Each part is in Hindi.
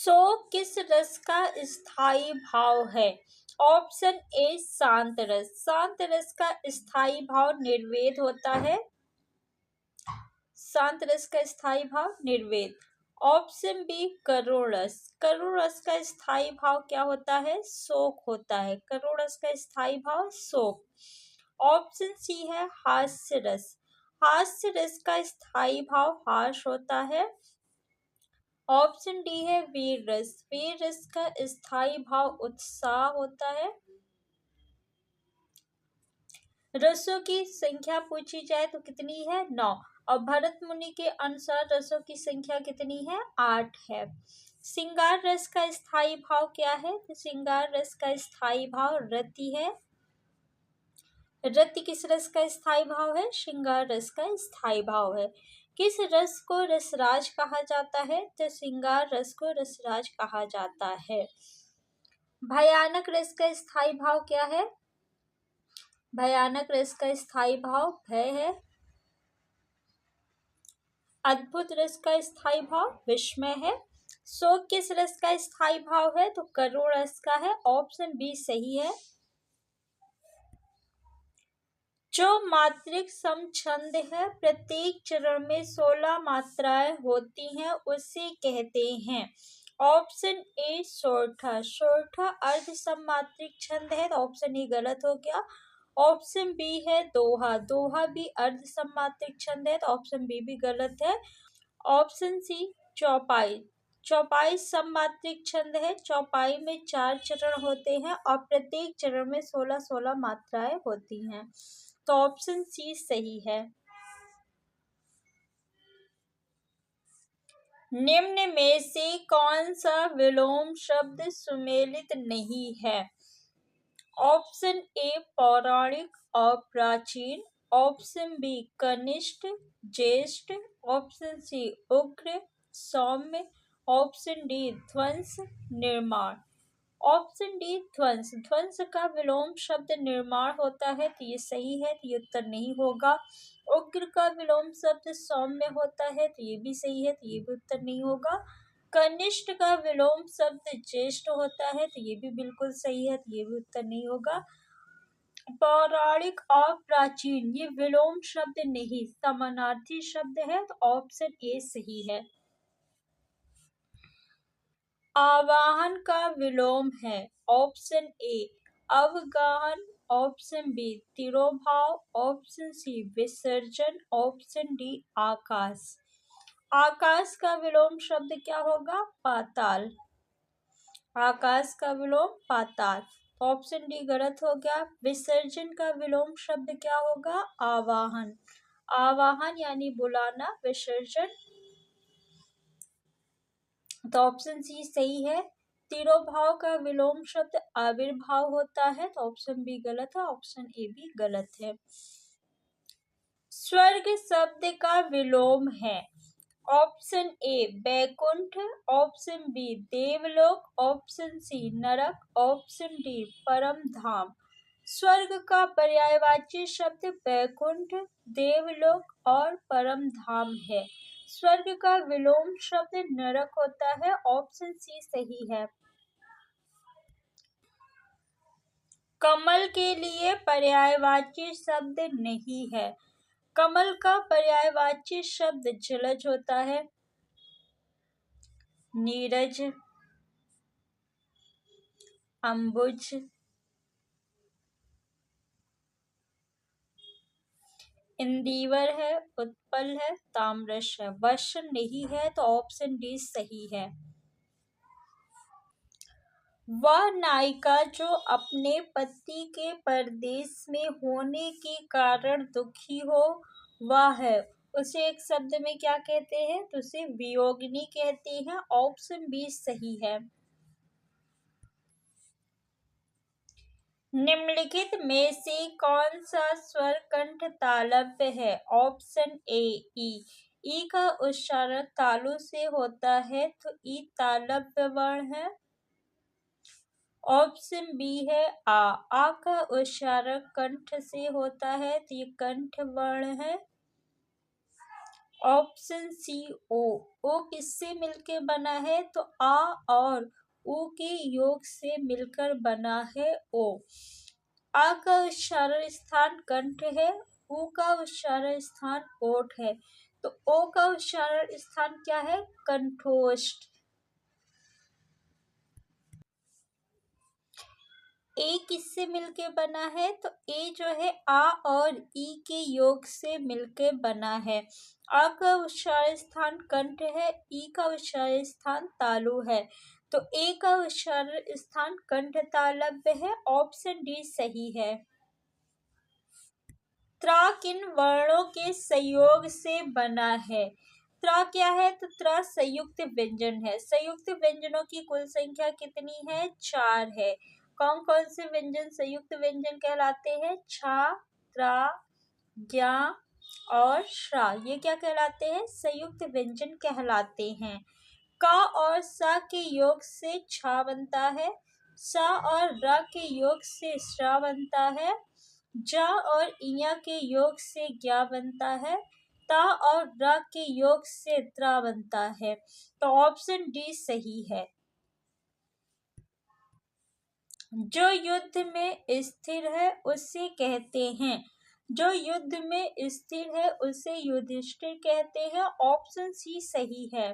शोक किस रस का स्थायी भाव है? ऑप्शन ए शांत रस। शांत रस का स्थायी भाव निर्वेद होता है। शांत रस का स्थायी भाव निर्वेद। ऑप्शन बी करुण रस। करुण रस का स्थायी भाव क्या होता है? शोक होता है। करुण रस का स्थायी भाव शोक। ऑप्शन सी है हास्य रस। हास्य रस का स्थायी भाव हास होता है। ऑप्शन डी है वीर रस। वीर रस का स्थायी भाव उत्साह होता है। रसों की संख्या पूछी जाए तो कितनी है? 9। और भरत मुनि के अनुसार रसों की संख्या कितनी है? 8 है। श्रृंगार रस का स्थायी भाव क्या है? तो श्रृंगार रस का स्थायी भाव रति है। रति किस रस का स्थायी भाव है? श्रृंगार रस का स्थायी भाव है। किस रस को रसराज कहा जाता है? तो श्रृंगार रस को रसराज कहा जाता है। भयानक रस का स्थायी भाव क्या है? भयानक रस का स्थायी भाव भय है। अद्भुत रस का स्थायी भाव विस्मय है। शोक किस रस का स्थायी भाव है? तो करुण रस का है। ऑप्शन बी सही है। जो मात्रिक समछंद है, प्रत्येक चरण में 16 मात्राएं होती हैं, उसे कहते हैं। ऑप्शन ए सोरठा। सोरठा अर्ध सममात्रिक छंद है, तो ऑप्शन ए गलत हो गया। ऑप्शन बी है दोहा। दोहा भी अर्ध सममात्रिक छंद है, तो ऑप्शन बी भी गलत है। ऑप्शन सी चौपाई। चौपाई सममात्रिक छंद है। चौपाई में 4 चरण होते हैं और प्रत्येक चरण में 16-16 मात्राएं होती हैं, तो ऑप्शन सी सही है। निम्न में से कौन सा विलोम शब्द सुमेलित नहीं है? ऑप्शन ए पौराणिक और प्राचीन। ऑप्शन बी कनिष्ठ ज्येष्ठ। ऑप्शन सी उग्र सौम्य। ऑप्शन डी ध्वंस निर्माण। ऑप्शन डी ध्वंस। ध्वंस का विलोम शब्द निर्माण होता है, तो ये सही है, तो ये उत्तर नहीं होगा। उग्र का विलोम शब्द सौम्य होता है, तो ये भी सही है, तो ये भी उत्तर नहीं होगा। कनिष्ठ का विलोम शब्द ज्येष्ठ होता है, तो ये भी बिल्कुल सही है, तो ये भी उत्तर नहीं होगा। पौराणिक और प्राचीन ये विलोम शब्द नहीं, समानार्थी शब्द है, तो ऑप्शन ए सही है। आवाहन का विलोम है। ऑप्शन ए अवगाहन। ऑप्शन बी तिरोभाव। ऑप्शन सी विसर्जन। ऑप्शन डी आकाश। आकाश का विलोम शब्द क्या होगा? पाताल। आकाश का विलोम पाताल। ऑप्शन डी गलत हो गया। विसर्जन का विलोम शब्द क्या होगा? आवाहन। आवाहन यानी बुलाना, विसर्जन, तो ऑप्शन सी सही है। तिरोभाव का विलोम शब्द आविर्भाव होता है, तो ऑप्शन बी गलत है। ऑप्शन ए भी गलत है। स्वर्ग शब्द का विलोम है। Option A Baikunth. Option B देवलोक। ऑप्शन सी नरक। ऑप्शन डी परम धाम। स्वर्ग का पर्यायवाची शब्द बैकुंठ, देवलोक और परम धाम है। स्वर्ग का विलोम शब्द नरक होता है। ऑप्शन सी सही है। कमल के लिए पर्यायवाची शब्द नहीं है। कमल का पर्यायवाची शब्द जलज होता है। नीरज, अंबुज, इंदिवर है, उत्पल है, ताम्रश है। वर्ष नहीं है, तो ऑप्शन डी सही है। वह नायिका जो अपने पति के परदेश में होने के कारण दुखी हो, वह है, उसे एक शब्द में क्या कहते हैं? तो उसे वियोगिनी कहते हैं। ऑप्शन बी सही है। निम्नलिखित में से कौन सा स्वर कंठ तालव्य है? ऑप्शन ए ई। ई का उच्चारण तालु से होता है, तो ई तालव्य वर्ण है। ऑप्शन बी है आ का उच्चारण कंठ से होता है, तो ये कंठ वर्ण है। ऑप्शन सी ओ। ओ किससे मिलके बना है? तो आ और ऊ के योग से मिलकर बना है ओ। आ का उच्चारण स्थान कंठ है, ऊ का उच्चारण स्थान ओठ है, तो ओ का उच्चारण स्थान क्या है? कंठोष्ठ। ए किससे मिलके बना है? तो ए जो है आ और ई के योग से मिलके बना है। आ का उच्चारण स्थान कंठ है, ई का उच्चारण स्थान तालु है, तो ए का उच्चारण स्थान कंठ तालव्य है। ऑप्शन डी सही है। त्रा किन वर्णों के संयोग से बना है? त्रा क्या है? तो त्रा संयुक्त व्यंजन है। संयुक्त व्यंजनों की कुल संख्या कितनी है? 4 है। कौन कौन से व्यंजन संयुक्त व्यंजन कहलाते हैं? छा, त्रा, ज्ञा और श्रा, ये क्या कहलाते हैं? संयुक्त व्यंजन कहलाते हैं। का और सा के योग से छा बनता है, सा और रा के योग से श्रा बनता है, जा और इया के योग से ज्ञा बनता है, ता और रा के योग से त्रा बनता है, तो ऑप्शन डी सही है। जो युद्ध में स्थिर है उसे कहते हैं, जो युद्ध में स्थिर है उसे युधिष्ठिर कहते हैं। ऑप्शन सी सही है।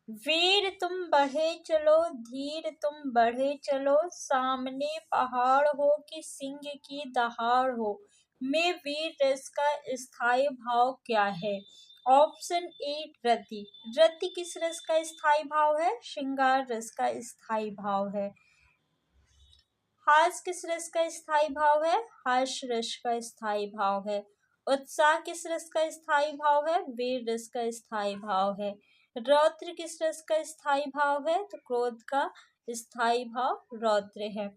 वीर तुम बढ़े चलो, धीर तुम बढ़े चलो, सामने पहाड़ हो कि सिंह की दहाड़ हो, में वीर रस का स्थायी भाव क्या है? ऑप्शन ए रति। रति किस रस का स्थायी भाव है? श्रृंगार रस का स्थायी भाव है। हास किस रस का स्थायी भाव है? हर्ष रस का स्थायी भाव है। उत्साह किस रस का स्थायी भाव है? वीर रस का स्थायी भाव है। रौद्र किस रस का स्थायी भाव है? तो क्रोध का स्थायी भाव रौद्र है।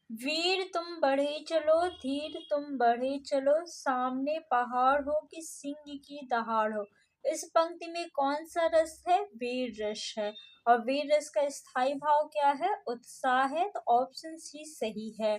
वीर तुम बढ़े चलो, धीर तुम बढ़े चलो, सामने पहाड़ हो कि सिंह की दहाड़ हो, इस पंक्ति में कौन सा रस है? वीर रस है। और वीर रस का स्थायी भाव क्या है? उत्साह है, तो ऑप्शन सी सही है।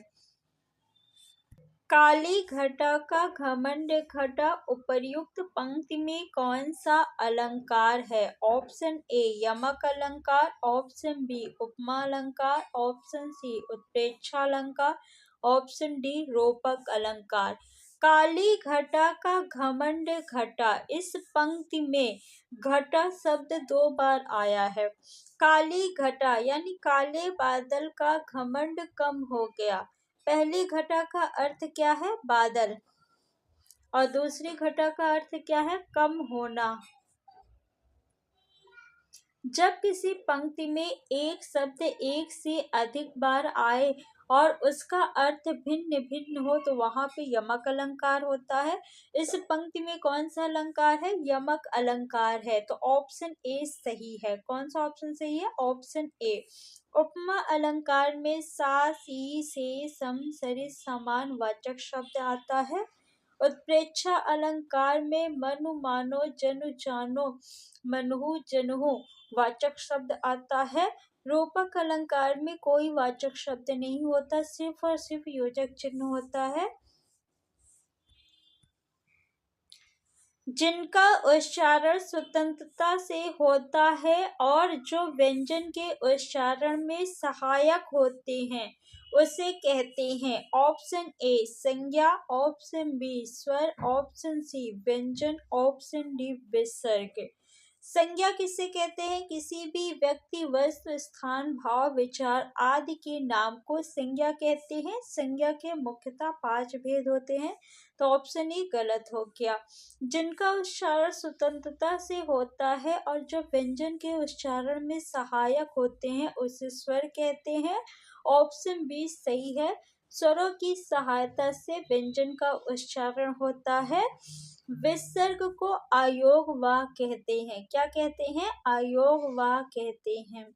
काली घटा का घमंड घटा उपर्युक्त पंक्ति में कौन सा अलंकार है? ऑप्शन ए यमक अलंकार, ऑप्शन बी उपमा अलंकार, ऑप्शन सी उत्प्रेक्षा अलंकार, ऑप्शन डी रूपक अलंकार। काली घटा का घमंड घटा, इस पंक्ति में घटा शब्द 2 बार आया है। काली घटा यानी काले बादल का घमंड कम हो गया। पहली घटा का अर्थ क्या है? बादल। और दूसरी घटा का अर्थ क्या है? कम होना। जब किसी पंक्ति में एक शब्द एक से अधिक बार आए और उसका अर्थ भिन्न भिन्न हो तो वहां पे यमक अलंकार होता है। इस पंक्ति में कौन सा अलंकार है? यमक अलंकार है, तो ऑप्शन ए सही है। कौन सा ऑप्शन सही है? ऑप्शन ए। उपमा अलंकार में सा, सी, से, सम, सरिस, समान वाचक शब्द आता है। उत्प्रेक्षा अलंकार में मनु, मानो, जनु, जानो, मनहु, जनहु वाचक शब्द आता है। रूपक अलंकार में कोई वाचक शब्द नहीं होता, सिर्फ और सिर्फ योजक चिन्ह होता है। जिनका उच्चारण स्वतंत्रता से होता है और जो व्यंजन के उच्चारण में सहायक होते हैं उसे कहते हैं। ऑप्शन ए संज्ञा, ऑप्शन बी स्वर, ऑप्शन सी व्यंजन, ऑप्शन डी विसर्ग। संज्ञा किसे कहते हैं? किसी भी व्यक्ति, वस्तु, स्थान, भाव, विचार आदि के नाम को संज्ञा कहते हैं। संज्ञा के मुख्यतः 5 भेद होते हैं, तो ऑप्शन ए गलत हो गया। जिनका उच्चारण स्वतंत्रता से होता है और जो व्यंजन के उच्चारण में सहायक होते हैं उसे स्वर कहते हैं। ऑप्शन बी सही है। स्वरों की सहायता से व्यंजन का उच्चारण होता है। विसर्ग को अयोग वाह कहते हैं। क्या कहते हैं? अयोग वाह कहते हैं।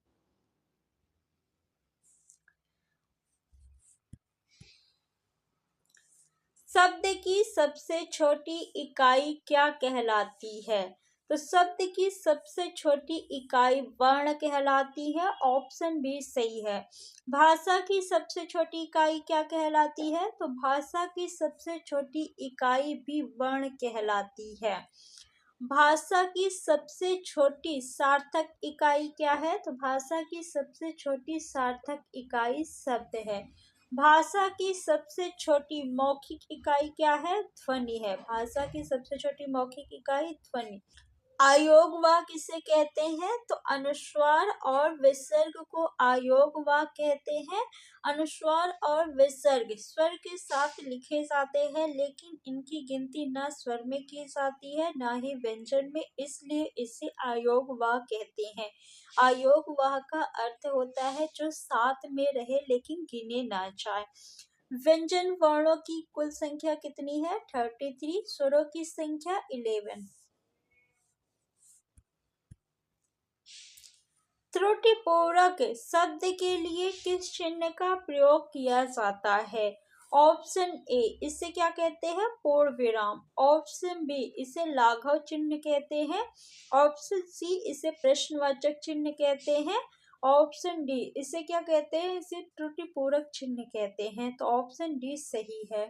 शब्द की सबसे छोटी इकाई क्या कहलाती है? तो शब्द की सबसे छोटी इकाई वर्ण कहलाती है। ऑप्शन बी सही है। भाषा की सबसे छोटी इकाई क्या कहलाती है? तो भाषा की सबसे छोटी इकाई भी वर्ण कहलाती है। भाषा की सबसे छोटी सार्थक इकाई क्या है? तो भाषा की सबसे छोटी सार्थक इकाई शब्द है। भाषा की सबसे छोटी मौखिक इकाई क्या है? ध्वनि है। भाषा की सबसे छोटी मौखिक इकाई ध्वनि। आयोग वाक्य किसे कहते हैं? तो अनुस्वार और विसर्ग को आयोग वाक्य कहते हैं। अनुस्वार और विसर्ग स्वर के साथ लिखे जाते हैं, लेकिन इनकी गिनती न स्वर में की जाती है न ही व्यंजन में, इसलिए इसे आयोग वाक्य कहते हैं। आयोग वाक्य का अर्थ होता है जो साथ में रहे लेकिन गिने ना जाए। व्यंजन वर्णों की कुल संख्या कितनी है? 33। स्वरों की संख्या 11। त्रुटिपूर्वक शब्द के लिए किस चिन्ह का प्रयोग किया जाता है? ऑप्शन ए, इसे क्या कहते हैं? पूर्ण विराम। ऑप्शन बी, इसे लाघव चिन्ह कहते हैं। ऑप्शन सी, इसे प्रश्नवाचक चिन्ह कहते हैं। ऑप्शन डी, इसे क्या कहते हैं? इसे त्रुटिपूर्वक चिन्ह कहते हैं। तो ऑप्शन डी सही है।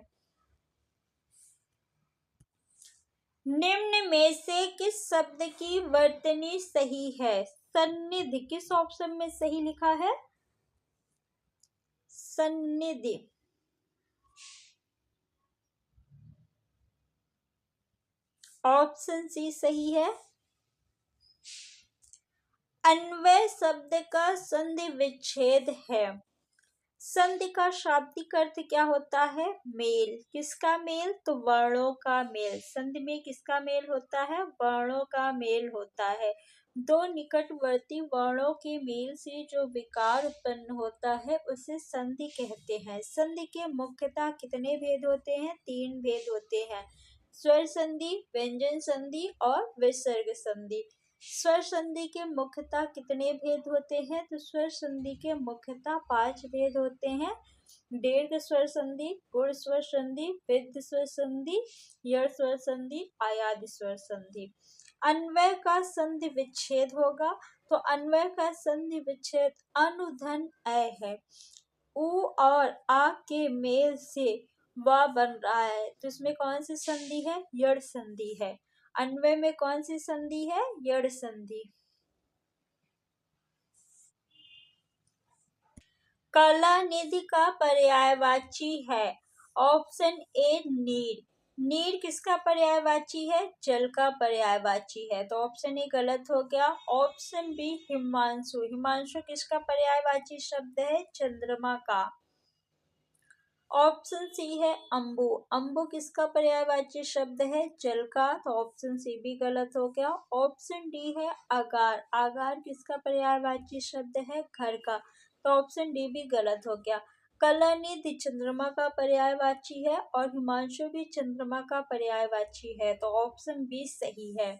निम्न में से किस शब्द की वर्तनी सही है? सन्निधि किस ऑप्शन में सही लिखा है? सन्निधि। ऑप्शन सी सही है। अन्वय शब्द का संधि विच्छेद है। संधि का शाब्दिक अर्थ क्या होता है? मेल। किसका मेल? तो वर्णों का मेल। संधि में किसका मेल होता है? वर्णों का मेल होता है। दो निकटवर्ती वर्णों के मेल से जो विकार उत्पन्न होता है उसे संधि कहते हैं। संधि के मुख्यतः कितने भेद होते हैं? 3 भेद होते हैं। स्वर संधि, व्यंजन संधि और विसर्ग संधि। स्वर संधि के मुख्यतः कितने भेद होते हैं? तो स्वर संधि के मुख्यतः 5 भेद होते हैं। दीर्घ स्वर संधि, गुण स्वर संधि, वृद्ध स्वर संधि, यड़ स्वर संधि, आयादी स्वर संधि। अन्वय का संधि विच्छेद होगा, तो अन्वय का संधि विच्छेद अनुधन अ है। उ और आ के मेल से वा बन रहा है, तो इसमें कौन सी संधि है? यड़ संधि है। अन्वय में कौन सी संधि है? यड़ संधि। कलानिधि का पर्यायवाची है। ऑप्शन ए नीर। नीर किसका पर्यायवाची है? जल का पर्यायवाची है, तो ऑप्शन ए गलत हो गया। Option B Himanshu. हिमांशु किसका पर्यायवाची शब्द है? चंद्रमा का। ऑप्शन सी है अंबु। अंबु किसका पर्यायवाची शब्द है? जल का, तो ऑप्शन सी भी गलत हो गया। ऑप्शन डी है आगार। आगार किसका पर्यायवाची शब्द है? घर का, तो ऑप्शन डी भी गलत हो गया। कलानिधि चंद्रमा का पर्यायवाची है और हिमांशु भी चंद्रमा का पर्यायवाची है, तो ऑप्शन बी सही है।